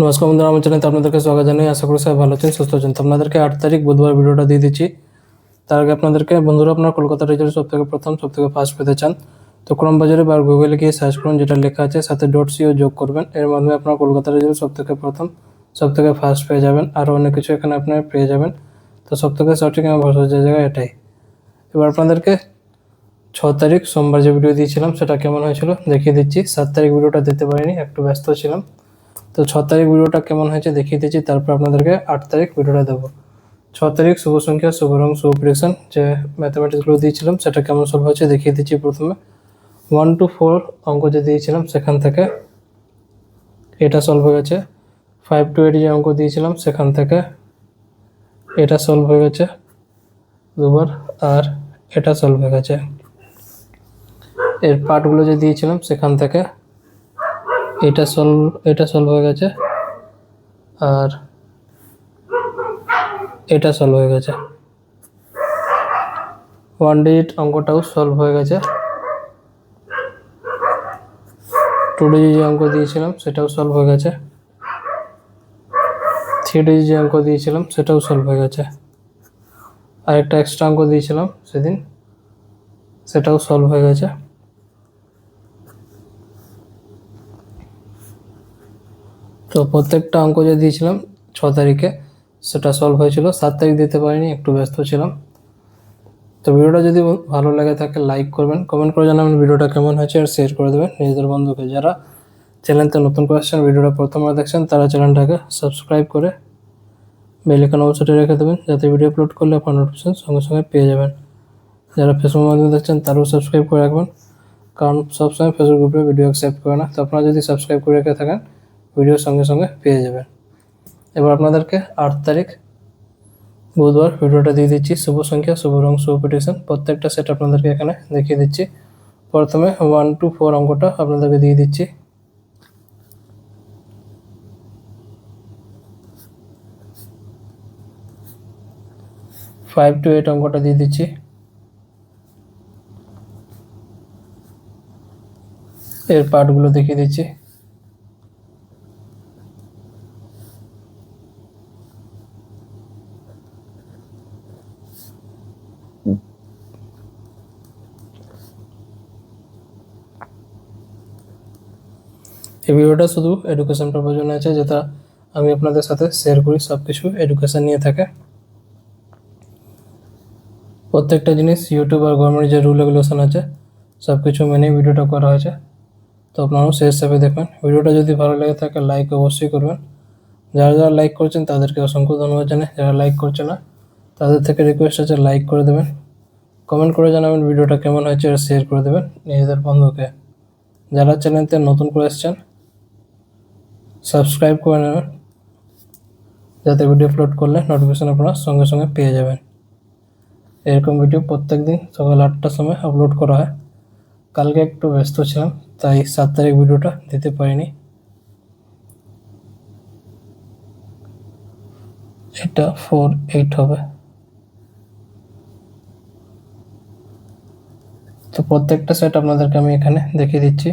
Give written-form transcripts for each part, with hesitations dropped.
নমস্কার বন্ধুরা, আমার চ্যানেলে আপনাদেরকে স্বাগত জানাই। আশা করি সবাই ভালো আছেন, সুস্থ আছেন। তো আপনাদেরকে 8 তারিখ বুধবার ভিডিওটা দিয়ে দিচ্ছি। তার আগে আপনাদেরকে বন্ধুরা, আপনার কলকাতা রেজাল্ট সবথেকে প্রথম সবথেকে ফার্স্ট পেতে চান তো ক্রোম বাজারে বা গুগলে গিয়ে সার্চ করুন, যেটা লেখা আছে সাথে .co যোগ করবেন। এর মাধ্যমে আপনার কলকাতা রেজাল্ট সবথেকে প্রথম সবথেকে ফার্স্ট পেয়ে যাবেন। আরও অনেক কিছু এখানে আপনারা পেয়ে যাবেন। তো সবথেকে সঠিক আমার ভরসা জায়গা এটাই। এবার আপনাদেরকে 6 তারিখ সোমবার যে ভিডিও দিয়েছিলাম সেটা কেমন হয়েছিল দেখিয়ে দিচ্ছি। 7 তারিখ ভিডিওটা দিতে পারিনি, একটু ব্যস্ত ছিলাম। তো 6 তারিখ ভিডিওটা কেমন হয়েছে দেখিয়ে দিচ্ছি, তারপর আপনাদেরকে 8 তারিখ ভিডিওটা দেবো। 6 তারিখ শুভ সংখ্যা, শুভ রং, শুভ প্রেডিকশন যে ম্যাথামেটিক্সগুলো দিয়েছিলাম সেটা কেমন সলভ হয়েছে দেখিয়ে দিচ্ছি। প্রথমে 1 to 4 অঙ্ক যে দিয়েছিলাম সেখান থেকে এটা সলভ হয়ে গেছে। 5 to 8 যে অঙ্ক দিয়েছিলাম সেখান থেকে এটা সলভ হয়ে গেছে দুবার, আর এটা সলভ হয়ে গেছে। এর পার্টগুলো যে দিয়েছিলাম সেখান থেকে এটা সলভ হয়ে গেছে, আর এটা সলভ হয়ে গেছে। 1 ডিজিট অঙ্কটাও সলভ হয়ে গেছে। 2 ডিজিট যে অঙ্ক দিয়েছিলাম সেটাও সলভ হয়ে গেছে। 3 ডিজিট যে অঙ্ক দিয়েছিলাম সেটাও সলভ হয়ে গেছে। আর একটা এক্সট্রা অঙ্ক দিয়েছিলাম সেদিন, সেটাও সলভ হয়ে গেছে। তো প্রত্যেকটা অঙ্ক যে দিয়েছিলাম 6 তারিখে সেটা সলভ হয়েছিল। 7 তারিখ দিতে পারিনি, একটু ব্যস্ত ছিলাম। তো ভিডিওটা যদি ভালো লাগে থাকে লাইক করবেন, কমেন্ট করে জানাবেন ভিডিওটা কেমন হয়েছে, আর শেয়ার করে দেবেন নিজেদের বন্ধুকে। যারা চ্যানেলটা নতুন করে আসছেন, ভিডিওটা প্রথমবার দেখছেন, তারা চ্যানেলটাকে সাবস্ক্রাইব করে বেল আইকন অবশ্যই রেখে দেবেন, যাতে ভিডিও আপলোড করলে আপনার নোটিফিকেশন সঙ্গে সঙ্গে পেয়ে যাবেন। যারা ফেসবুক মাধ্যমে দেখছেন তারাও সাবস্ক্রাইব করে রাখবেন, কারণ সবসময় ফেসবুক গ্রুপে ভিডিও অ্যাকসেপ্ট করে না। তো আপনারা যদি সাবস্ক্রাইব করে রেখে থাকেন, ভিডিও সঙ্গে সঙ্গে পেয়ে যাবেন। এবার আপনাদেরকে 8 তারিখ বুধবার ভিডিওটা দিয়ে দিচ্ছি। শুভ সংখ্যা, শুভ রং, শুভ প্রেডিকশন প্রত্যেকটা সেট আপনাদেরকে এখানে দেখিয়ে দিচ্ছি। প্রথমে 1 to 4 অঙ্কটা আপনাদেরকে দিয়ে দিচ্ছি। ফাইভ টু 8 অঙ্কটা দিয়ে দিচ্ছি। এর পার্টগুলো দেখিয়ে দিচ্ছি। এই ভিডিওটা শুধু এডুকেশন পারপাসের জন্য আছে, যেটা আমি আপনাদের সাথে শেয়ার করি। সব কিছু এডুকেশন নিয়ে থাকে। প্রত্যেকটা জিনিস ইউটিউব আর গভর্নমেন্ট যে রুল রেগুলেশন আছে সব কিছু মেনেই ভিডিওটা করা হয়েছে। তো আপনারাও সেই হিসাবে দেখবেন। ভিডিওটা যদি ভালো লেগে থাকে লাইক অবশ্যই করবেন। যারা যারা লাইক করছেন তাদেরকে অসংখ্য ধন্যবাদ জানাই। যারা লাইক করছে না তাদের থেকে রিকোয়েস্ট আছে লাইক করে দেবেন, কমেন্ট করে জানাবেন ভিডিওটা কেমন হয়েছে, আর শেয়ার করে দেবেন নিজেদের বন্ধুকে। যারা চ্যানেলতে নতুন করে এসেছেন সাবস্ক্রাইব করে নেবেন, যাতে ভিডিও আপলোড করলে নোটিফিকেশন আপনারা সঙ্গে সঙ্গে পেয়ে যাবেন। এরকম ভিডিও প্রত্যেক দিন সকাল 8টার সময় আপলোড করা হয়। কালকে একটু ব্যস্ত ছিলাম, তাই 7 তারিখ ভিডিওটা দিতে পারিনি। এটা 4-8 হবে। তো প্রত্যেকটা সেট আপনাদেরকে আমি এখানে দেখিয়ে দিচ্ছি।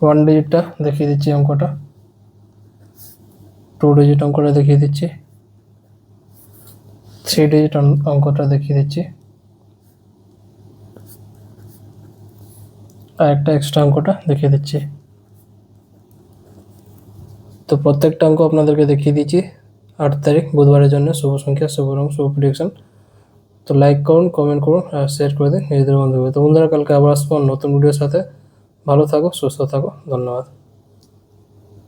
ওয়ান ডিজিটটা দেখিয়ে দিচ্ছি অঙ্কটা, 2 ডিজিট অঙ্কটা দেখিয়ে দিচ্ছি, 3 ডিজিট অঙ্কটা দেখিয়ে দিচ্ছি, আর একটা এক্সট্রা অঙ্কটা দেখিয়ে দিচ্ছি। তো প্রত্যেকটা অঙ্ক আপনাদেরকে দেখিয়ে দিচ্ছি 8 তারিখ বুধবারের জন্য। শুভ সংখ্যা, শুভ রং, শুভ প্রেডিকশন। তো লাইক করুন, কমেন্ট করুন, আর শেয়ার করে দিন নিজেদের বন্ধুকে। তো বন্ধুরা, কালকে আবার আসবো নতুন ভিডিওর সাথে। ভালো থাকো, সুস্থ থাকো, ধন্যবাদ।